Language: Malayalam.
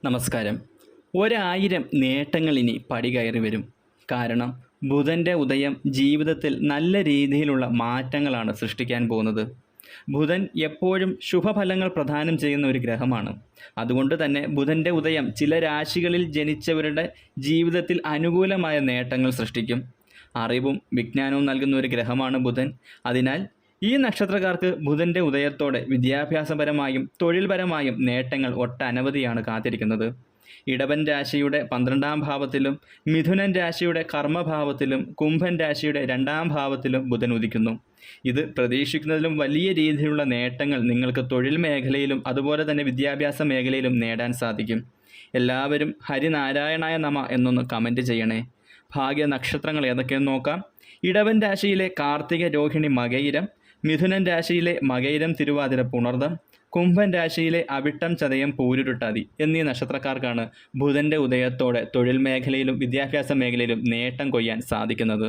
നമസ്കാരം. 1000 നേട്ടങ്ങൾ ഇനി പടികയറി വരും. കാരണം ബുധൻ്റെ ഉദയം ജീവിതത്തിൽ നല്ല രീതിയിലുള്ള മാറ്റങ്ങളാണ് സൃഷ്ടിക്കാൻ പോകുന്നത്. ബുധൻ എപ്പോഴും ശുഭഫലങ്ങൾ പ്രദാനം ചെയ്യുന്ന ഒരു ഗ്രഹമാണ്. അതുകൊണ്ട് തന്നെ ബുധൻ്റെ ഉദയം ചില രാശികളിൽ ജനിച്ചവരുടെ ജീവിതത്തിൽ അനുകൂലമായ നേട്ടങ്ങൾ സൃഷ്ടിക്കും. അറിവും വിജ്ഞാനവും നൽകുന്ന ഒരു ഗ്രഹമാണ് ബുധൻ. അതിനാൽ ഈ നക്ഷത്രക്കാർക്ക് ബുധൻ്റെ ഉദയത്തോടെ വിദ്യാഭ്യാസപരമായും തൊഴിൽപരമായും നേട്ടങ്ങൾ ഒട്ടനവധിയാണ് കാത്തിരിക്കുന്നത്. ഇടവൻ രാശിയുടെ 12-ാം ഭാവത്തിലും മിഥുനൻ രാശിയുടെ കർമ്മഭാവത്തിലും കുംഭൻ രാശിയുടെ 2-ാം ഭാവത്തിലും ബുധൻ ഉദിക്കുന്നു. ഇത് പ്രതീക്ഷിക്കുന്നതിലും വലിയ രീതിയിലുള്ള നേട്ടങ്ങൾ നിങ്ങൾക്ക് തൊഴിൽ മേഖലയിലും അതുപോലെ തന്നെ വിദ്യാഭ്യാസ മേഖലയിലും നേടാൻ സാധിക്കും. എല്ലാവരും ഹരിനാരായണായ നമ എന്നൊന്ന് കമൻറ്റ് ചെയ്യണേ. ഭാഗ്യ നക്ഷത്രങ്ങൾ ഏതൊക്കെയെന്ന് നോക്കാം. ഇടവൻ രാശിയിലെ കാർത്തിക രോഹിണി മകയിരം, മിഥുനൻ രാശിയിലെ മകയിരം തിരുവാതിര പുണർദം, കുംഭൻ രാശിയിലെ അവിട്ടം ചതയം പൂരുരുട്ടാതി എന്നീ നക്ഷത്രക്കാർക്കാണ് ബുധൻ്റെ ഉദയത്തോടെ തൊഴിൽ മേഖലയിലും വിദ്യാഭ്യാസ മേഖലയിലും നേട്ടം കൊയ്യാൻ സാധിക്കുന്നത്.